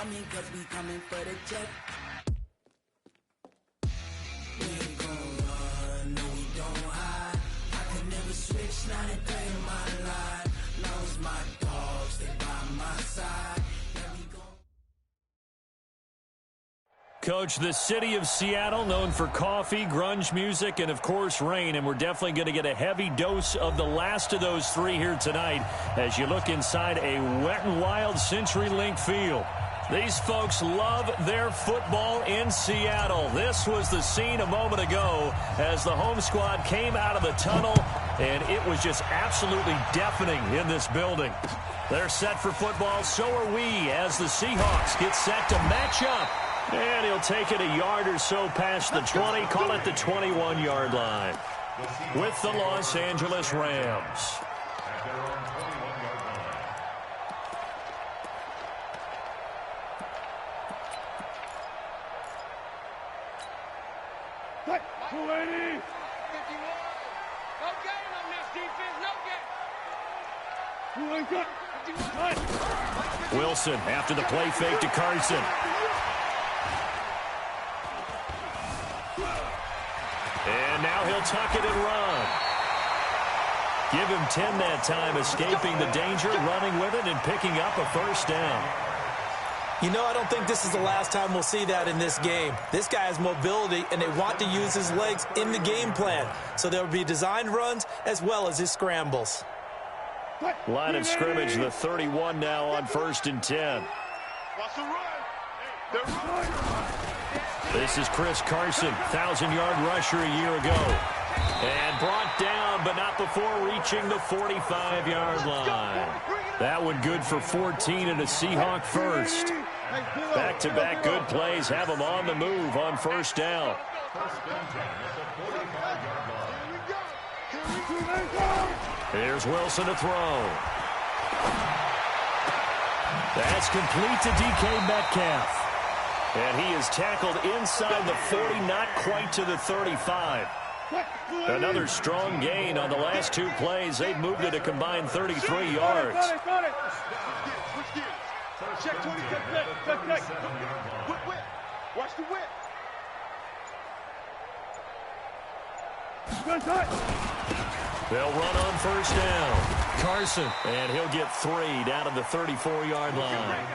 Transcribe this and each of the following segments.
coming, cause we coming for the check. We ain't gon' run, no we don't hide. I could never switch, not a day in my life. Long as my dogs, stay by my side. Coach, the city of Seattle, known for coffee, grunge music, and, of course, rain. And we're definitely going to get a heavy dose of the last of those three here tonight as you look inside a wet and wild CenturyLink field. These folks love their football in Seattle. This was the scene a moment ago as the home squad came out of the tunnel, and it was just absolutely deafening in this building. They're set for football. So are we as the Seahawks get set to match up. And he'll take it a yard or so past the 20, call it the 21-yard line, with the Los Angeles Rams. Wilson after the play fake to Carson. And now he'll tuck it and run. Give him 10 that time, escaping the danger, running with it, and picking up a first down. You know, I don't think this is the last time we'll see that in this game. This guy has mobility, and they want to use his legs in the game plan. So there will be designed runs as well as his scrambles. Line of scrimmage, the 31 now on 1st and 10. This is Chris Carson, 1,000-yard rusher a year ago. And brought down, but not before reaching the 45-yard line. That one good for 14 and a Seahawk first. Back-to-back good plays have them on the move on first down. Here's Wilson to throw. That's complete to DK Metcalf. And he is tackled inside the 40, not quite to the 35. Another strong gain on the last two plays. They've moved it a combined 33 yards. Watch the whip. They'll run on first down. Carson, and he'll get 3 down to the 34-yard line.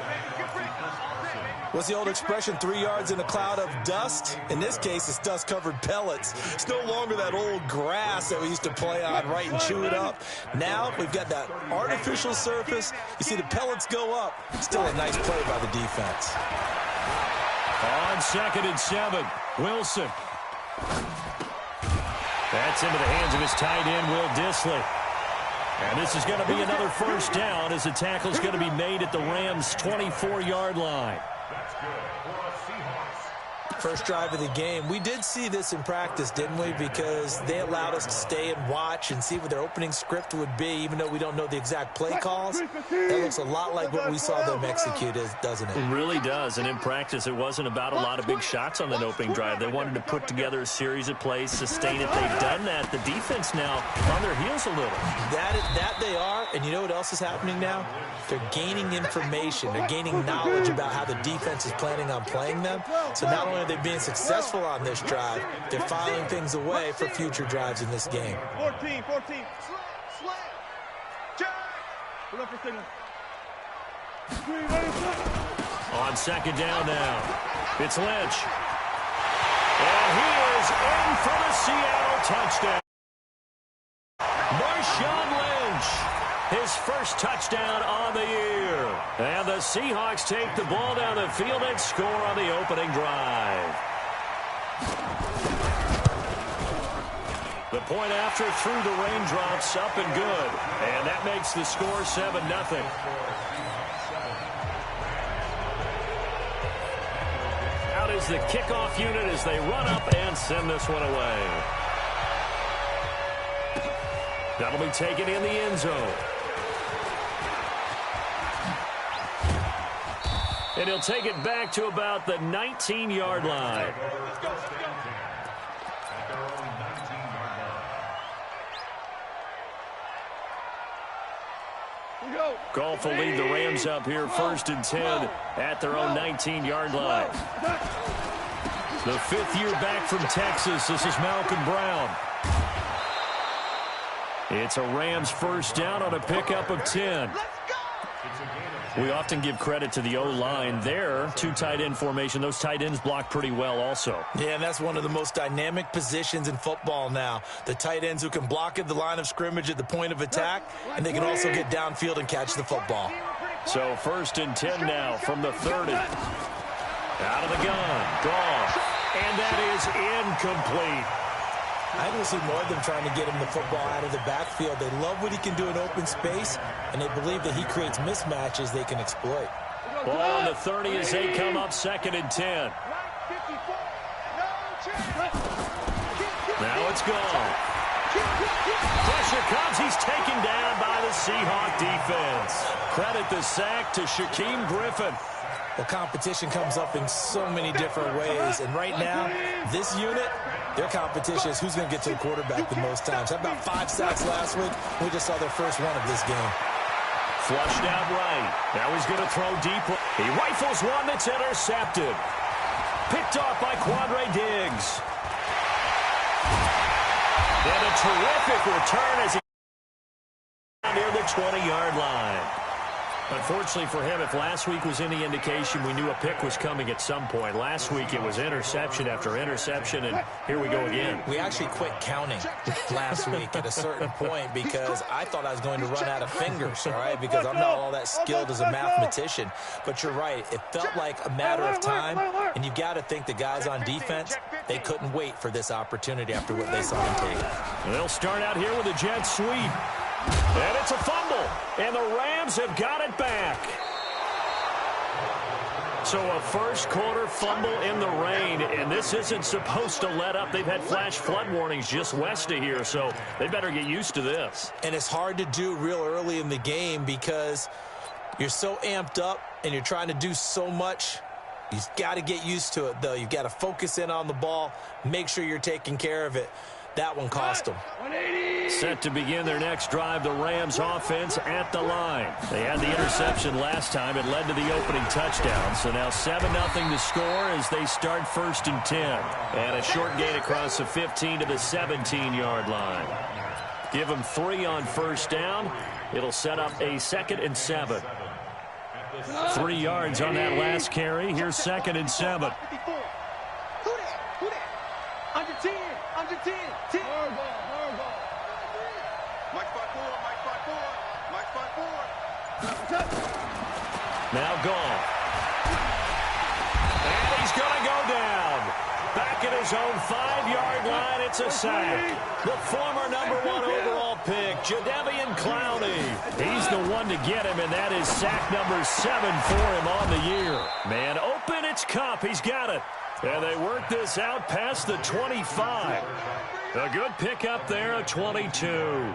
What's the old expression, 3 yards in a cloud of dust? In this case, it's dust-covered pellets. It's no longer that old grass that we used to play on, right, and chew it up. Now we've got that artificial surface. You see the pellets go up. Still a nice play by the defense. On 2nd and 7, Wilson. That's into the hands of his tight end, Will Dissly. And this is going to be another first down as the tackle is going to be made at the Rams' 24-yard line. First drive of the game. We did see this in practice, didn't we? Because they allowed us to stay and watch and see what their opening script would be, even though we don't know the exact play calls. That looks a lot like what we saw them execute, doesn't it? It really does. And in practice, it wasn't about a lot of big shots on that opening drive. They wanted to put together a series of plays, sustain it. They've done that. The defense now on their heels a little. That they are. And you know what else is happening now? They're gaining information. They're gaining knowledge about how the defense is planning on playing them. So not only are they being successful on this drive, they're filing things away for future drives in this game. 14. On 2nd down now, it's Lynch. And he is in for the Seattle touchdown. Marshawn Lynch, his first touchdown on the year. And the Seahawks take the ball down the field and score on the opening drive. The point after through the raindrops, up and good. And that makes the score 7-0. Out is the kickoff unit as they run up and send this one away. That'll be taken in the end zone. And he'll take it back to about the 19-yard line. Goff will lead the Rams up here 1st and 10 at their own 19-yard line. The 5th year back from Texas. This is Malcolm Brown. It's a Rams first down on a pickup of 10. We often give credit to the O-line there. 2 tight end formation. Those tight ends block pretty well also. Yeah, and that's one of the most dynamic positions in football now. The tight ends who can block at the line of scrimmage at the point of attack, and they can also get downfield and catch the football. So 1st and 10 now from the 30. Out of the gun. Goff. And that is incomplete. I think we'll see more of them trying to get him the football out of the backfield. They love what he can do in open space, and they believe that he creates mismatches they can exploit. Ball on the 30 as they come up 2nd and 10. Now it's gone. Pressure comes. He's taken down by the Seahawk defense. Credit the sack to Shaquem Griffin. The competition comes up in so many different ways, and right now, this unit, their competition is who's going to get to the quarterback the most times. How about 5 sacks last week? We just saw their first one of this game. Flushed out right. Now he's going to throw deep. He rifles one that's intercepted. Picked off by Quandre Diggs. And a terrific return as he near the 20-yard line. Unfortunately for him, if last week was any indication, we knew a pick was coming at some point. Last week it was interception after interception, and here we go again. We actually quit counting last week at a certain point because I thought I was going to run out of fingers, all right, because I'm not all that skilled as a mathematician. But you're right. It felt like a matter of time, and you've got to think the guys on defense, they couldn't wait for this opportunity after what they saw him take. They'll start out here with a jet sweep. And it's a fumble, and the Rams have got it back. So a first-quarter fumble in the rain, and this isn't supposed to let up. They've had flash flood warnings just west of here, so they better get used to this. And it's hard to do real early in the game because you're so amped up and you're trying to do so much. You've got to get used to it, though. You've got to focus in on the ball, make sure you're taking care of it. That one cost them. Set to begin their next drive, the Rams offense at the line. They had the interception last time. It led to the opening touchdown. So now 7-0 to score as they start 1st and 10. And a short gain across the 15 to the 17-yard line. Give them 3 on first down. It'll set up a 2nd and 7. 3 yards on that last carry. Here's 2nd and 7. Under 10. Under 10. 10. Mike 5-4. Mike 5-4. Mike 5-4. Now gone. And he's going to go down. Back at his own 5-yard line, it's a sack. The former #1 overall pick, Jadeveon Clowney. He's the one to get him, and that is sack number 7 for him on the year. Man open, it's Kupp. He's got it. And they work this out past the 25. A good pickup there, a 22.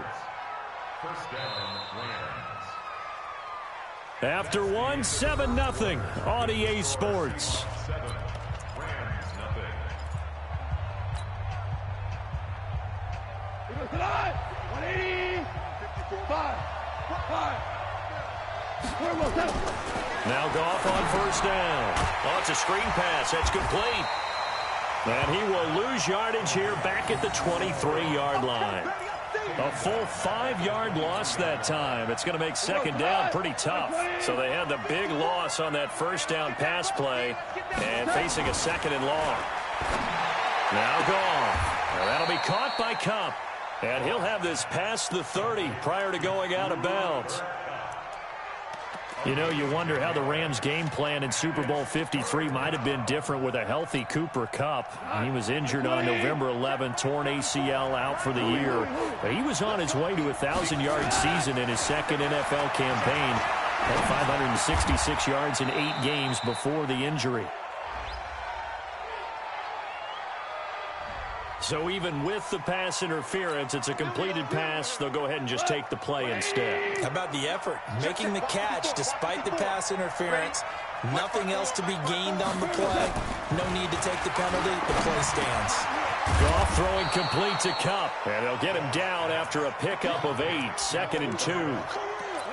After one, 7-0 on EA Sports. Now Goff on first down. Oh, it's a screen pass. That's complete. And he will lose yardage here back at the 23-yard line. A full 5-yard loss that time. It's going to make second down pretty tough. So they had the big loss on that first down pass play and facing a 2nd and long. Now Goff. Now that'll be caught by Kupp. And he'll have this past the 30 prior to going out of bounds. You know, you wonder how the Rams' game plan in Super Bowl 53 might have been different with a healthy Cooper Kupp. He was injured on November 11th, torn ACL out for the year. But he was on his way to a 1,000-yard season in his second NFL campaign. Had 566 yards in 8 games before the injury. So even with the pass interference, it's a completed pass. They'll go ahead and just take the play instead. How about the effort? Making the catch despite the pass interference. Nothing else to be gained on the play. No need to take the penalty. The play stands. Goff throwing complete to Kupp. And they'll get him down after a pickup of 8. 2nd and 2.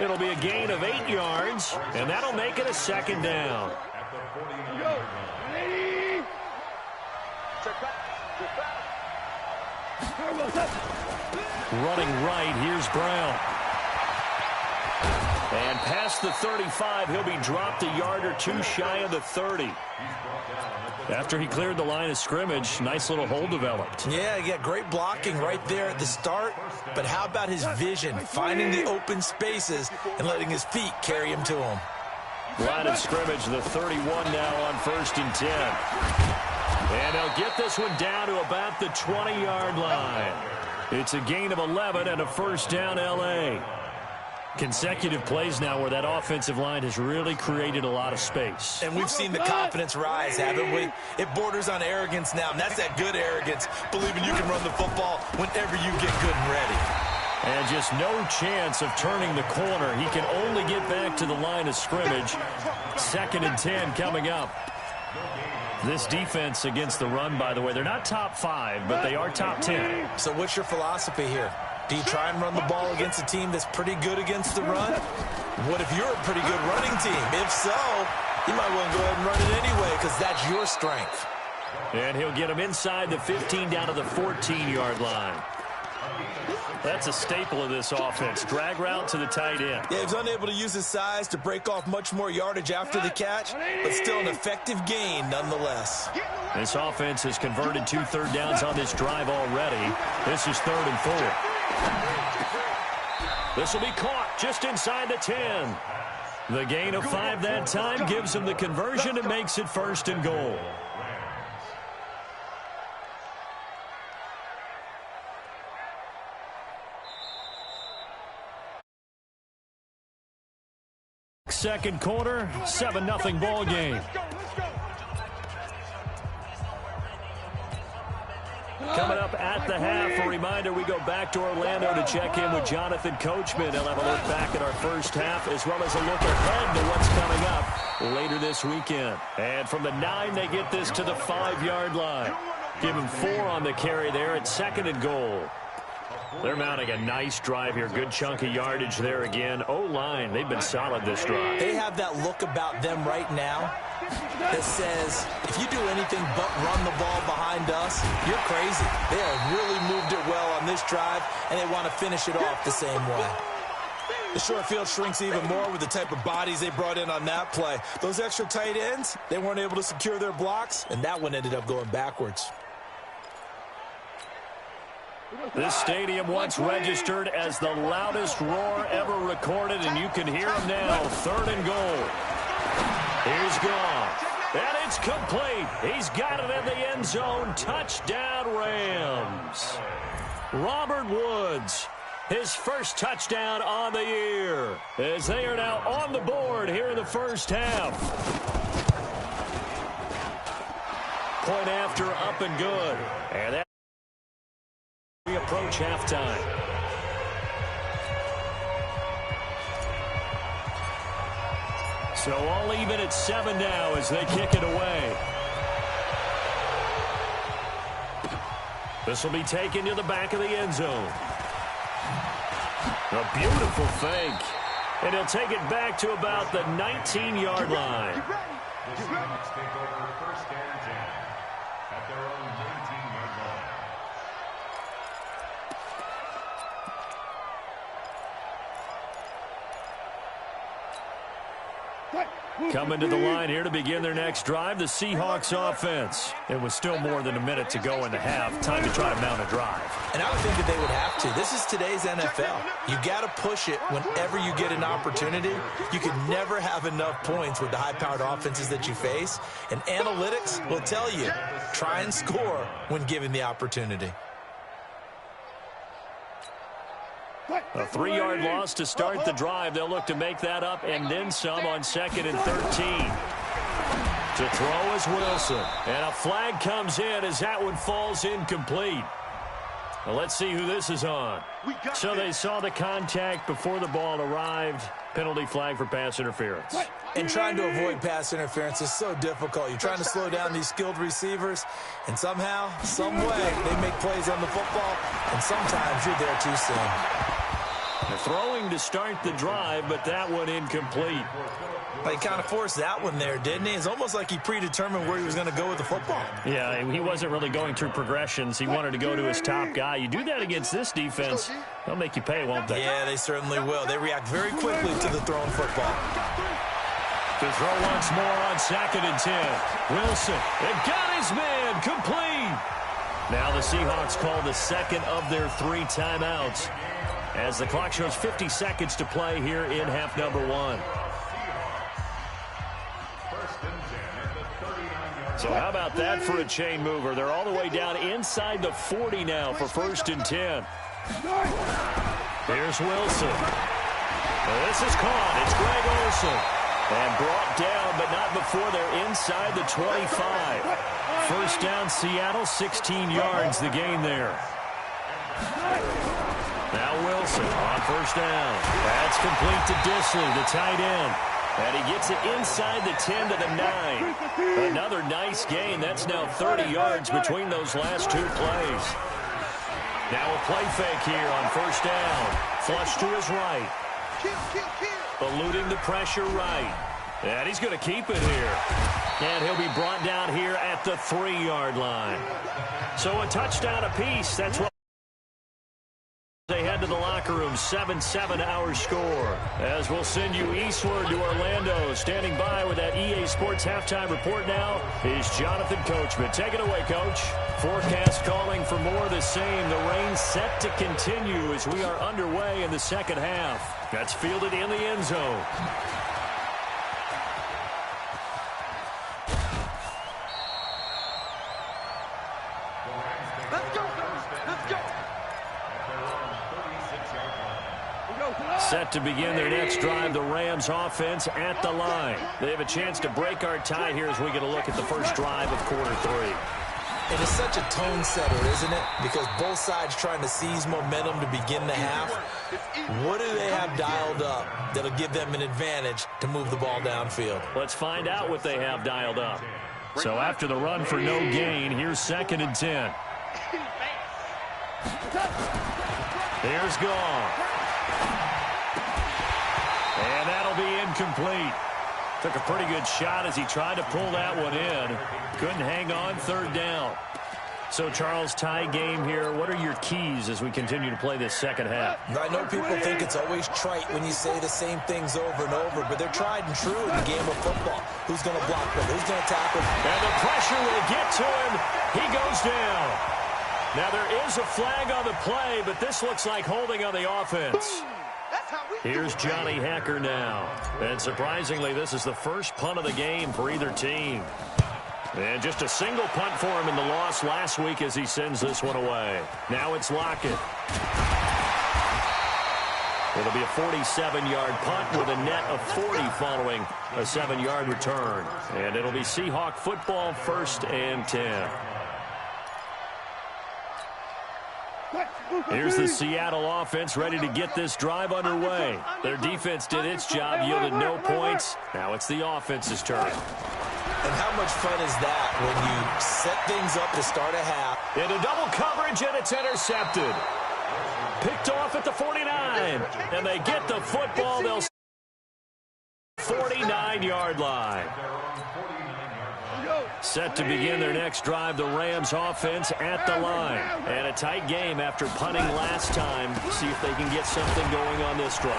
It'll be a gain of 8 yards, and that'll make it a second down. Running right, here's Brown. And past the 35, he'll be dropped a yard or 2 shy of the 30. After he cleared the line of scrimmage, nice little hole developed. Yeah, great blocking right there at the start. But how about his vision, finding the open spaces and letting his feet carry him to him? Line of scrimmage, the 31 now on 1st and 10. And they'll get this one down to about the 20-yard line. It's a gain of 11 and a first down, L.A. Consecutive plays now where that offensive line has really created a lot of space. And we've seen the confidence rise, haven't we? It borders on arrogance now, and that's that good arrogance, believing you can run the football whenever you get good and ready. And just no chance of turning the corner. He can only get back to the line of scrimmage. 2nd and 10 coming up. This defense against the run, by the way, they're not top 5, but they are top 10. So what's your philosophy here? Do you try and run the ball against a team that's pretty good against the run? What if you're a pretty good running team? If so, you might want to go ahead and run it anyway because that's your strength. And he'll get him inside the 15 down to the 14-yard line. That's a staple of this offense. Drag route to the tight end. Yeah, he's unable to use his size to break off much more yardage after the catch, but still an effective gain nonetheless. This offense has converted 2 third downs on this drive already. This is 3rd and 4. This will be caught just inside the 10. The gain of 5 that time gives him the conversion and makes it 1st and goal. Second quarter, 7-0 ball game. Coming up at the half, a reminder, we go back to Orlando to check in with Jonathan Coachman. He'll have a look back at our first half as well as a look ahead to what's coming up later this weekend. And from the 9, they get this to the 5-yard line. Give him 4 on the carry there at 2nd and goal. They're mounting a nice drive here. Good chunk of yardage there again. O-line, they've been solid this drive. They have that look about them right now that says, if you do anything but run the ball behind us, you're crazy. They have really moved it well on this drive, and they want to finish it off the same way. The short field shrinks even more with the type of bodies they brought in on that play. Those extra tight ends, they weren't able to secure their blocks, and that one ended up going backwards. This stadium once registered as the loudest roar ever recorded, and you can hear him now. 3rd and goal. He's gone. And it's complete. He's got it in the end zone. Touchdown, Rams. Robert Woods, his first touchdown on the year, as they are now on the board here in the first half. Point after, up and good. And that we approach halftime. So all even at 7 now as they kick it away. This will be taken to the back of the end zone. A beautiful fake. And he'll take it back to about the 19-yard line. Coming to the line here to begin their next drive, the Seahawks offense. It was still more than a minute to go in the half. Time to try to mount a drive. And I would think that they would have to. This is today's NFL. You got to push it whenever you get an opportunity. You can never have enough points with the high-powered offenses that you face. And analytics will tell you, try and score when given the opportunity. A 3-yard loss to start the drive. They'll look to make that up and then some on 2nd and 13. To throw is Wilson. And a flag comes in as that one falls incomplete. Well, let's see who this is on. So they saw the contact before the ball arrived. Penalty flag for pass interference. And trying to avoid pass interference is so difficult. You're trying to slow down these skilled receivers, and somehow, some way, they make plays on the football, and sometimes you're there too soon. The throwing to start the drive, but that one incomplete. He kind of forced that one there, didn't he? It's almost like he predetermined where he was going to go with the football. Yeah, he wasn't really going through progressions. He wanted to go to his top guy. You do that against this defense, they'll make you pay, won't they? Yeah, they certainly will. They react very quickly to the thrown football. To throw once more on 2nd and 10. Wilson, they've got his man, complete. Now the Seahawks call the second of their 3 timeouts as the clock shows 50 seconds to play here in half number 1. So how about that for a chain mover? They're all the way down inside the 40 now for 1st and 10. Here's Wilson. This is caught. It's Greg Olsen. And brought down, but not before they're inside the 25. 1st down, Seattle, 16 yards the gain there. Now Wilson on 1st down. That's complete to Disley, the tight end. And he gets it inside the 10 to the 9. Another nice gain. That's now 30 yards between those last 2 plays. Now a play fake here on 1st down. Flush to his right. Eluding the pressure right. And he's going to keep it here. And he'll be brought down here at the 3-yard line. So a touchdown apiece. That's what they head to the locker room. 7-7 our score. As we'll send you eastward to Orlando. Standing by with that EA Sports halftime report now is Jonathan Coachman. Take it away, Coach. Forecast calling for more of the same. The rain set to continue as we are underway in the second half. That's fielded in the end zone. Set to begin their next drive, the Rams offense at the line. They have a chance to break our tie here as we get a look at the first drive of quarter 3. It is such a tone setter, isn't it? Because both sides trying to seize momentum to begin the half. What do they have dialed up that'll give them an advantage to move the ball downfield? Let's find out what they have dialed up. So after the run for no gain, here's 2nd and 10. Here's Gall. And that'll be incomplete. Took a pretty good shot as he tried to pull that one in. Couldn't hang on, 3rd down. So, Charles, tie game here. What are your keys as we continue to play this second half? I know people think it's always trite when you say the same things over and over, but they're tried and true in the game of football. Who's going to block them? Who's going to tackle them? And the pressure will get to him. He goes down. Now, there is a flag on the play, but this looks like holding on the offense. Here's Johnny Hacker now. And surprisingly, this is the first punt of the game for either team. And just a single punt for him in the loss last week as he sends this one away. Now it's Lockett. It'll be a 47-yard punt with a net of 40 following a 7-yard return. And it'll be Seahawk football, 1st and 10. Here's the Seattle offense ready to get this drive underway. Their defense did its job, yielded no points. Now it's the offense's turn. And how much fun is that when you set things up to start a half? Into double coverage, and it's intercepted. Picked off at the 49. And they get the football. They'll 49-yard line. Set to begin their next drive, the Rams offense at the line. And a tight game after punting last time. See if they can get something going on this drive.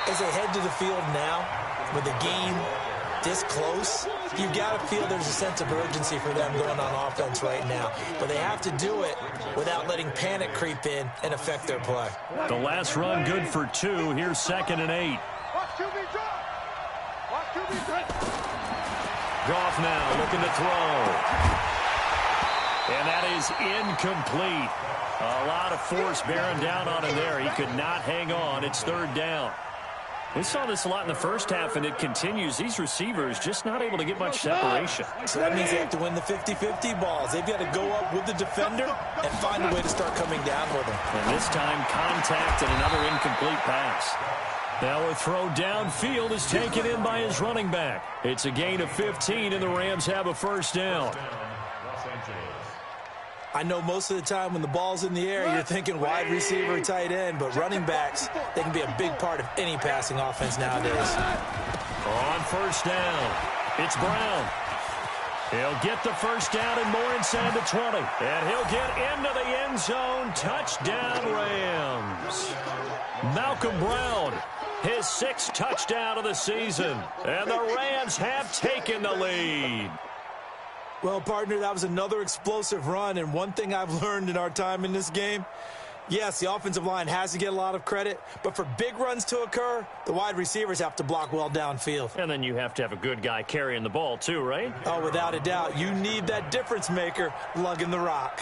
As they head to the field now, with the game this close, you've got to feel there's a sense of urgency for them going on offense right now. But they have to do it without letting panic creep in and affect their play. The last run good for 2. Here's 2nd and 8. Goff now looking to throw. And that is incomplete. A lot of force bearing down on him there. He could not hang on. It's 3rd down. We saw this a lot in the first half, and it continues. These receivers just not able to get much separation. So that means they have to win the 50-50 balls. They've got to go up with the defender and find a way to start coming down with them. And this time, contact and another incomplete pass. Now a throw downfield is taken in by his running back. It's a gain of 15, and the Rams have a 1st down. I know most of the time when the ball's in the air, you're thinking wide receiver, tight end, but running backs, they can be a big part of any passing offense nowadays. On first down, it's Brown. He'll get the first down and more inside the 20. And he'll get into the end zone. Touchdown, Rams. Malcolm Brown, his 6th touchdown of the season. And the Rams have taken the lead. Well, partner, that was another explosive run, and one thing I've learned in our time in this game, yes, the offensive line has to get a lot of credit, but for big runs to occur, the wide receivers have to block well downfield. And then you have to have a good guy carrying the ball too, right? Oh, without a doubt. You need that difference maker lugging the rock.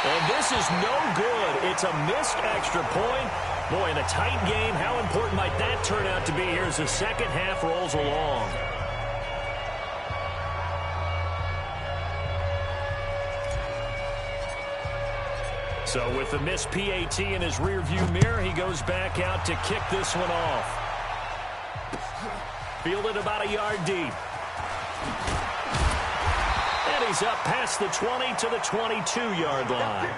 And this is no good. It's a missed extra point. Boy, in a tight game, how important might that turn out to be here as the second half rolls along? So with the missed PAT in his rearview mirror, he goes back out to kick this one off. Fielded about a yard deep. And he's up past the 20 to the 22-yard line.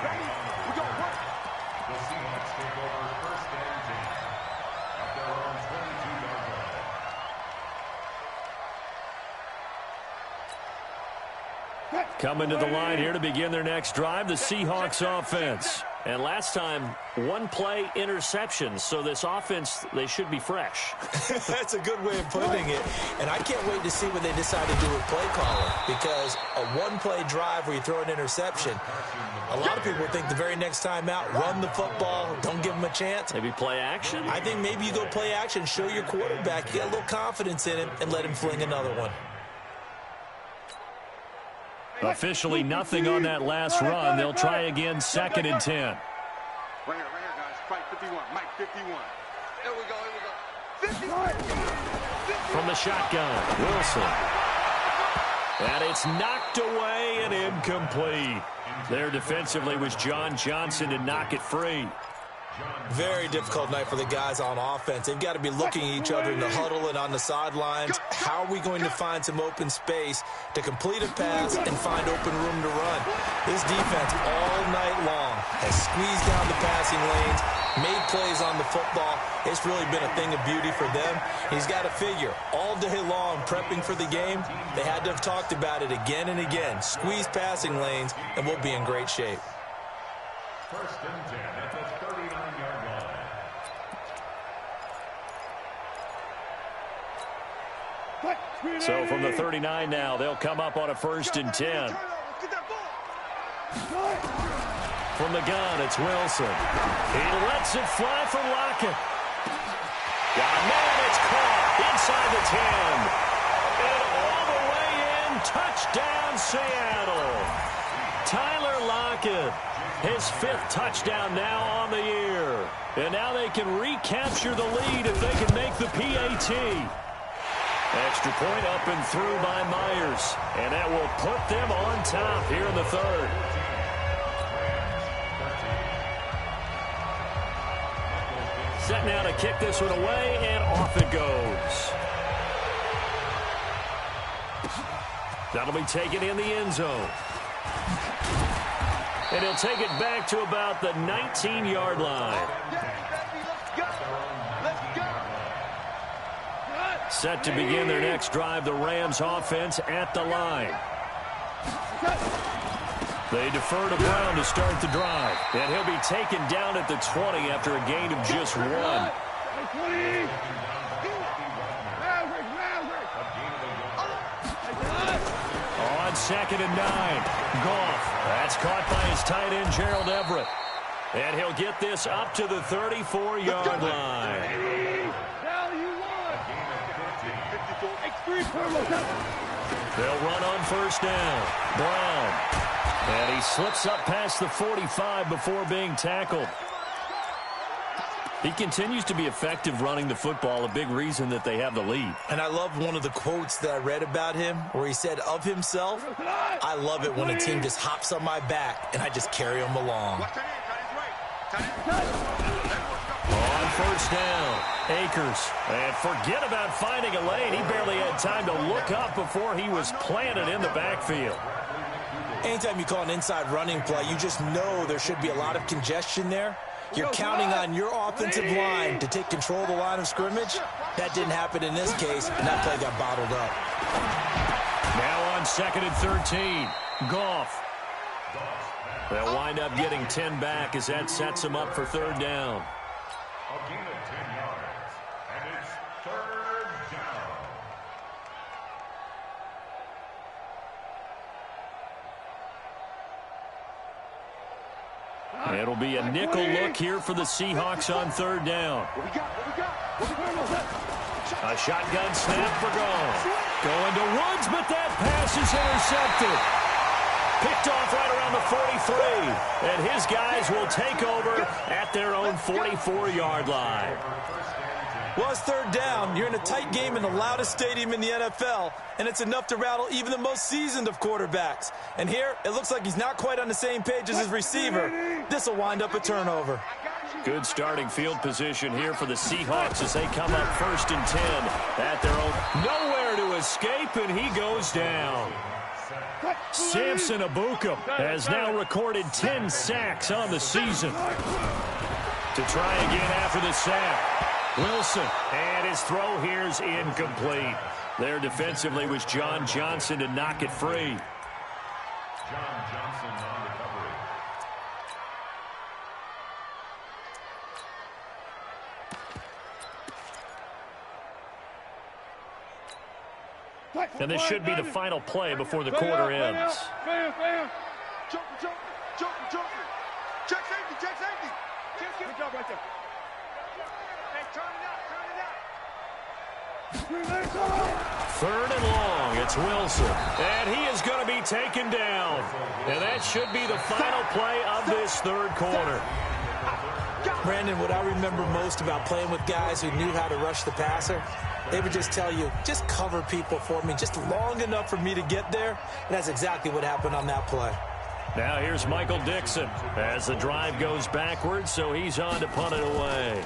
Coming to the line here to begin their next drive, the Seahawks offense. And last time, one-play interception. So this offense, they should be fresh. That's a good way of putting it. And I can't wait to see what they decide to do with play calling. Because a one-play drive where you throw an interception, a lot of people think the very next time out, run the football, don't give them a chance. Maybe play action? I think maybe you go play action, show your quarterback, you got a little confidence in him, and let him fling another one. Officially nothing on that last run. They'll try again, 2nd and 10. Right here, guys. Fight 51. Mike 51. Here we go. 51. From the shotgun, Wilson. And it's knocked away and incomplete. There defensively was John Johnson to knock it free. Very difficult night for the guys on offense. They've got to be looking at each other in the huddle and on the sidelines. How are we going to find some open space to complete a pass and find open room to run? This defense all night long has squeezed down the passing lanes, made plays on the football. It's really been a thing of beauty for them. He's got to figure, all day long prepping for the game, they had to have talked about it again and again. Squeeze passing lanes, and we'll be in great shape. 1st and 10 at the 39-yard line. So from the 39 now, they'll come up on a 1st and 10. From the gun, it's Wilson. He lets it fly for Lockett. Got a man, it's caught inside the 10. And all the way in, touchdown Seattle. Tyler Lockett, his 5th touchdown now on the year. And now they can recapture the lead if they can make the PAT. Extra point up and through by Myers. And that will put them on top here in the 3rd. Set now to kick this one away, and off it goes. That'll be taken in the end zone. And he'll take it back to about the 19-yard line. Set to begin their next drive, the Rams offense at the line. They defer to Brown to start the drive. And he'll be taken down at the 20 after a gain of just 1. On 2nd and 9, Goff. That's caught by his tight end, Gerald Everett. And he'll get this up to the 34-yard line. They'll run on 1st down. Brown. And he slips up past the 45 before being tackled. He continues to be effective running the football, a big reason that they have the lead. And I love one of the quotes that I read about him where he said of himself, I love it when a team just hops on my back and I just carry them along. On first down. Akers. And forget about finding a lane. He barely had time to look up before he was planted in the backfield. Anytime you call an inside running play, you just know there should be a lot of congestion there. You're counting on your offensive line to take control of the line of scrimmage. That didn't happen in this case, and that play got bottled up. Now on 2nd and 13. Goff. They'll wind up getting 10 back as that sets them up for 3rd down. A gain of 10 yards, and it's 3rd down. It'll be a nickel look here for the Seahawks on 3rd down. A shotgun snap for Goff. Going to Woods, but that pass is intercepted. Picked off right around the 43. And his guys will take over at their own 44-yard line. Well, it's 3rd down. You're in a tight game in the loudest stadium in the NFL, and it's enough to rattle even the most seasoned of quarterbacks. And here, it looks like he's not quite on the same page as his receiver. This will wind up a turnover. Good starting field position here for the Seahawks as they come up 1st and 10 at their own. Nowhere to escape, and he goes down. Samson Ebukam has now recorded 10 sacks on the season. To try again after the sack. Wilson, and his throw here is incomplete. There defensively was John Johnson to knock it free. John Johnson on recovery. And this should be the final play before the quarter ends. Check safety. Good job right there. Hey, turn it up. 3rd and long. It's Wilson. And he is going to be taken down. And that should be the final play of this 3rd quarter. Brandon, what I remember most about playing with guys who knew how to rush the passer, they would just tell you, just cover people for me, just long enough for me to get there. And that's exactly what happened on that play. Now here's Michael Dixon as the drive goes backwards, so he's on to punt it away.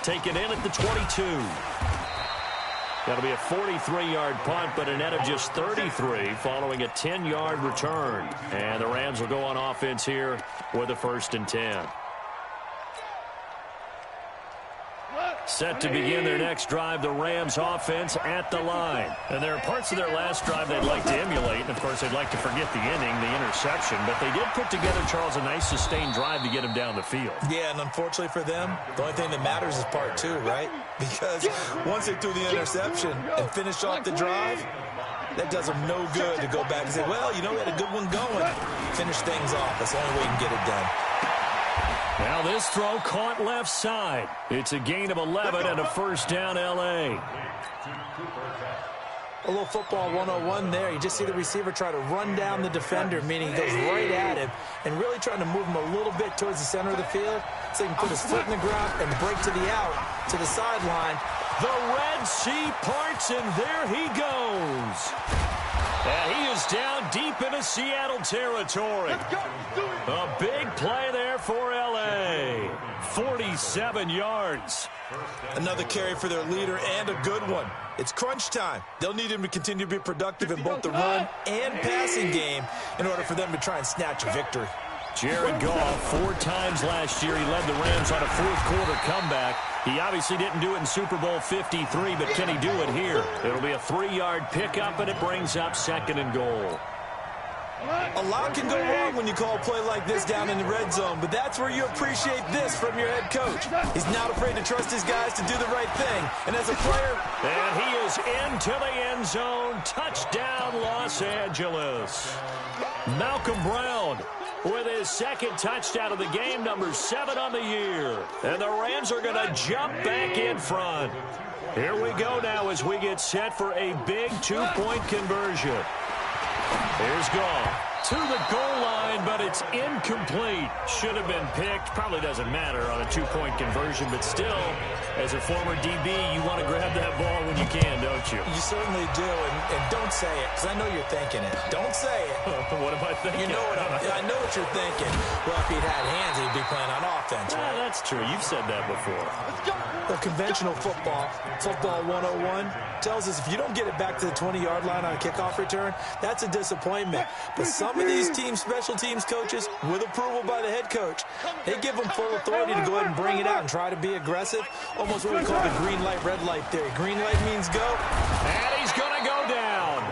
Taken in at the 22. That'll be a 43-yard punt, but a net of just 33 following a 10-yard return. And the Rams will go on offense here with a 1st and 10. Set to begin their next drive, the Rams offense at the line. And there are parts of their last drive they'd like to emulate. And, of course, they'd like to forget the inning, the interception. But they did put together, Charles, a nice sustained drive to get him down the field. Yeah, and unfortunately for them, the only thing that matters is part 2, right? Because once they threw the interception and finished off the drive, that does them no good to go back and say, well, you know, we had a good one going. Finish things off. That's the only way you can get it done. Now this throw caught left side. It's a gain of 11 and a 1st down L.A. A little football 101 there. You just see the receiver try to run down the defender, meaning he goes right at him and really trying to move him a little bit towards the center of the field so he can put his foot in the ground and break to the out, to the sideline. The Red Sea parts, and there he goes. And he is down deep into Seattle territory. A big play there for L.A. 47 yards. Another carry for their leader and a good one. It's crunch time. They'll need him to continue to be productive in both the run and passing game in order for them to try and snatch a victory. Jared Goff, 4 times last year, he led the Rams on a 4th quarter comeback. He obviously didn't do it in Super Bowl 53, but can he do it here? It'll be a 3-yard pickup, and it brings up 2nd and goal. A lot can go wrong when you call a play like this down in the red zone, but that's where you appreciate this from your head coach. He's not afraid to trust his guys to do the right thing. And as a player... And he is into the end zone. Touchdown, Los Angeles. Malcolm Brown with his 2nd touchdown of the game, number 7 on the year. And the Rams are going to jump back in front. Here we go now as we get set for a big 2-point conversion. Here's Goff. to the goal line, but it's incomplete. Should have been picked. Probably doesn't matter on a two-point conversion, but still, as a former DB, you want to grab that ball when you can, don't you? You certainly do, and don't say it, because I know you're thinking it. Don't say it. What am I thinking? You know I know what you're thinking. Well, if he'd had hands, he'd be playing on offense, right? That's true. You've said that before. Well, conventional football 101, tells us if you don't get it back to the 20-yard line on a kickoff return, that's a disappointment. But some of these special teams coaches, with approval by the head coach, they give them full authority to go ahead and bring it out and try to be aggressive. Almost what we call the green light, red light theory. Green light means go. And he's going to go down.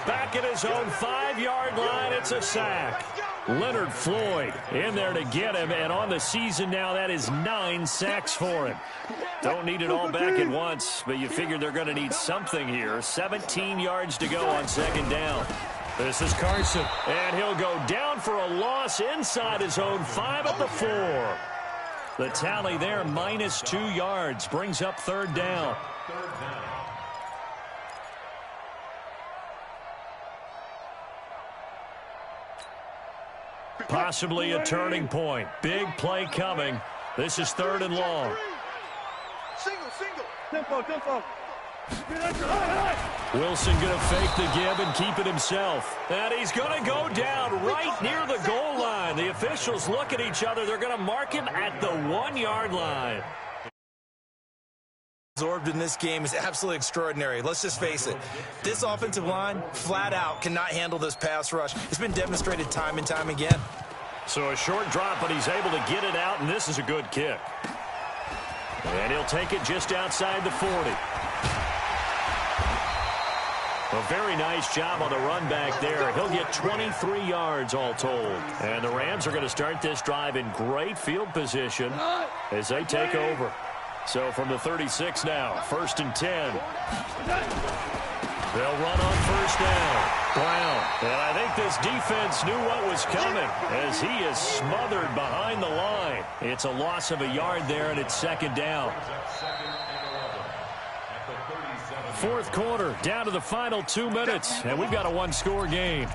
Back at his own 5-yard line, it's a sack. Leonard Floyd in there to get him, and on the season now, that is 9 sacks for him. Don't need it all back at once, but you figure they're going to need something here. 17 yards to go on second down. This is Carson, and he'll go down for a loss inside his own 5 at the 4. The tally there, minus 2 yards, brings up third down. Possibly going point. Big play coming. This is third and long. Single. Tempo. Wilson going to fake the give and keep it himself. And he's going to go down right near the goal line. The officials look at each other. They're going to mark him at the 1-yard line. Absorbed in this game is absolutely extraordinary. Let's just face it. This offensive line, flat out, cannot handle this pass rush. It's been demonstrated time and time again. So a short drop, but he's able to get it out, and this is a good kick. And he'll take it just outside the 40. A very nice job on the run back there. He'll get 23 yards all told. And the Rams are going to start this drive in great field position as they take over. So from the 36 now, 1st and 10. They'll run on first down. Brown. And I think this defense knew what was coming as he is smothered behind the line. It's a loss of a yard there, and it's second down. Fourth quarter, down to the final 2 minutes, and we've got a one-score game.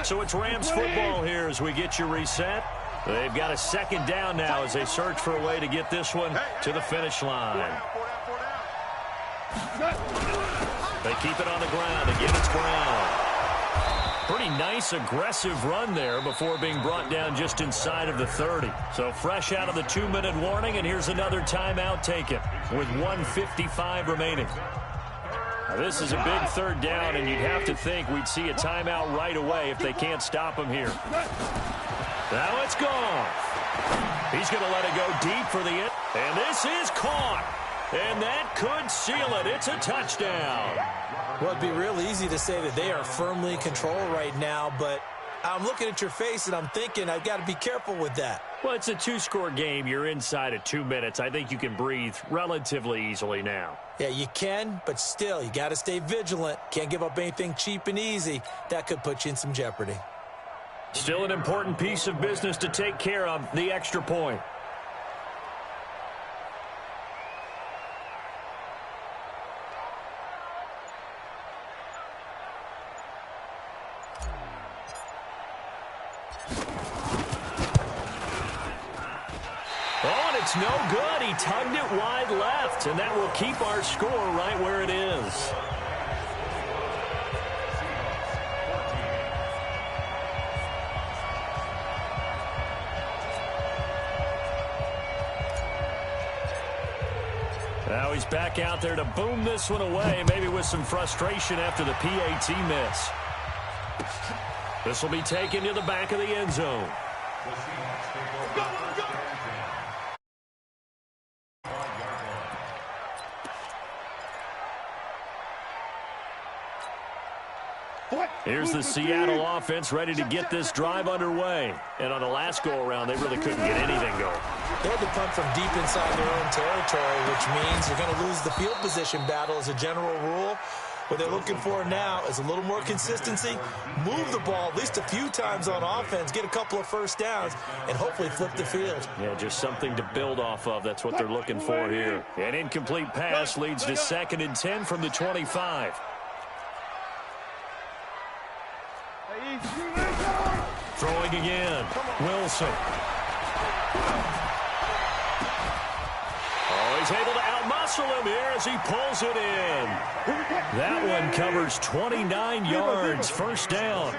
So it's Rams football here as we get you reset. They've got a second down now as they search for a way to get this one to the finish line. They keep it on the ground. Again, it's Brown. Pretty nice, aggressive run there before being brought down just inside of the 30. So fresh out of the 2-minute warning, and here's another timeout taken with 1:55 remaining. Now, this is a big third down, and you'd have to think we'd see a timeout right away if they can't stop him here. Now it's gone. He's going to let it go deep for the end. And this is caught. And that could seal it. It's a touchdown. Well, it'd be real easy to say that they are firmly in control right now, but I'm looking at your face and I'm thinking I've got to be careful with that. Well, it's a 2-score game. You're inside of 2 minutes. I think you can breathe relatively easily now. Yeah, you can, but still, you got to stay vigilant. Can't give up anything cheap and easy. That could put you in some jeopardy. Still an important piece of business to take care of, the extra point. Oh, and it's no good. He tugged it wide left, and that will keep our score right where it is. Now he's back out there to boom this one away, maybe with some frustration after the PAT miss. This will be taken to the back of the end zone. Here's the Seattle offense ready to get this drive underway. And on the last go-around, they really couldn't get anything going. They had to punt from deep inside their own territory, which means they're going to lose the field position battle as a general rule. What they're looking for now is a little more consistency, move the ball at least a few times on offense, get a couple of first downs, and hopefully flip the field. Yeah, just something to build off of. That's what they're looking for here. An incomplete pass leads to 2nd and 10 from the 25. Throwing again. Wilson. Oh, he's able to outmuscle him here as he pulls it in. That one covers 29 yards. First down.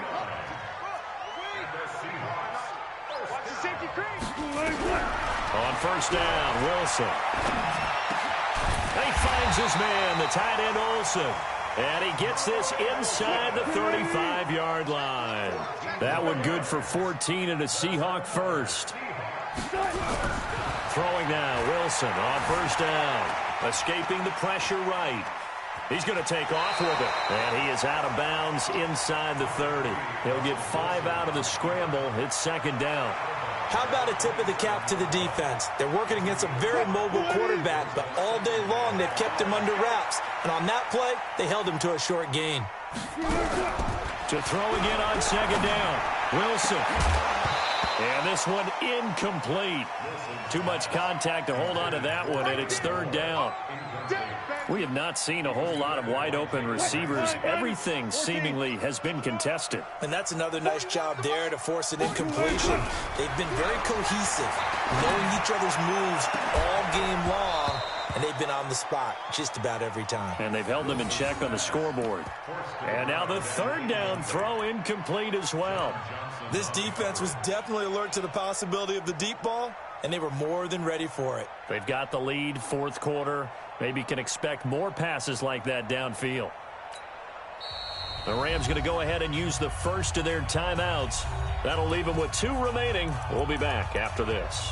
On first down, Wilson. He finds his man, the tight end Olsen. And he gets this inside the 35-yard line. That one good for 14 and a Seahawk first. Throwing now, Wilson on first down. Escaping the pressure right. He's going to take off with it. And he is out of bounds inside the 30. He'll get 5 out of the scramble. It's second down. How about a tip of the cap to the defense? They're working against a very mobile quarterback, but all day long they've kept him under wraps. And on that play, they held him to a short gain. To throw again on second down. Wilson. And this one incomplete. Too much contact to hold on to that one, and it's third down. We have not seen a whole lot of wide-open receivers. Everything seemingly has been contested. And that's another nice job there to force an incompletion. They've been very cohesive, knowing each other's moves all game long, and they've been on the spot just about every time. And they've held them in check on the scoreboard. And now the third down throw incomplete as well. This defense was definitely alert to the possibility of the deep ball, and they were more than ready for it. They've got the lead, fourth quarter. Maybe can expect more passes like that downfield. The Rams going to go ahead and use the first of their timeouts. That'll leave them with 2 remaining. We'll be back after this.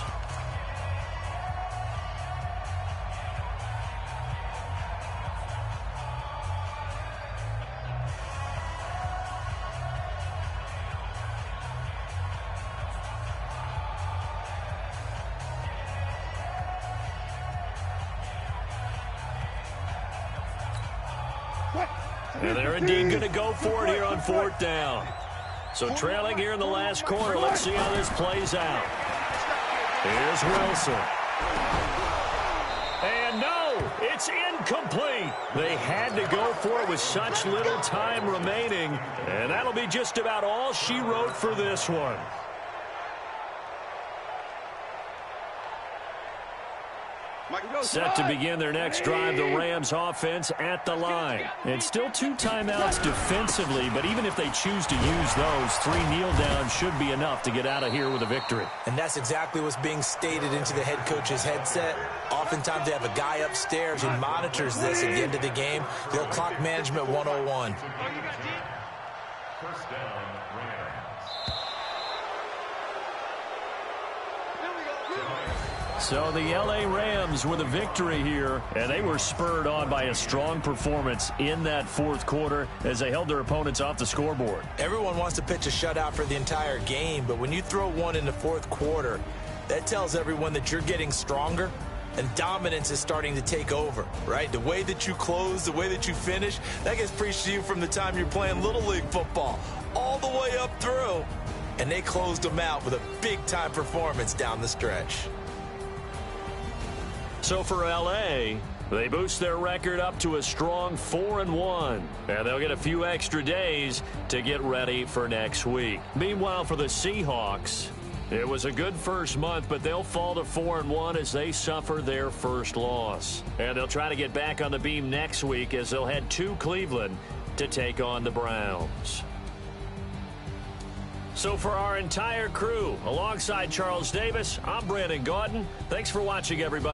And they're indeed going to go for it here on fourth down. So trailing here in the last quarter. Let's see how this plays out. Here's Wilson. And no, it's incomplete. They had to go for it with such little time remaining. And that'll be just about all she wrote for this one. Set to begin their next drive, the Rams offense at the line. And still 2 timeouts defensively, but even if they choose to use those, 3 kneel downs should be enough to get out of here with a victory. And that's exactly what's being stated into the head coach's headset. Oftentimes they have a guy upstairs who monitors this at the end of the game. They'll clock management 101. First down, Rams. So the L.A. Rams with a victory here, and they were spurred on by a strong performance in that fourth quarter as they held their opponents off the scoreboard. Everyone wants to pitch a shutout for the entire game, but when you throw one in the fourth quarter, that tells everyone that you're getting stronger and dominance is starting to take over, right? The way that you close, the way that you finish, that gets preached to you from the time you're playing Little League football all the way up through. And they closed them out with a big-time performance down the stretch. So for L.A., they boost their record up to a strong 4-1, and they'll get a few extra days to get ready for next week. Meanwhile, for the Seahawks, it was a good first month, but they'll fall to 4-1 as they suffer their first loss. And they'll try to get back on the beam next week as they'll head to Cleveland to take on the Browns. So for our entire crew, alongside Charles Davis, I'm Brandon Gaudin. Thanks for watching, everybody.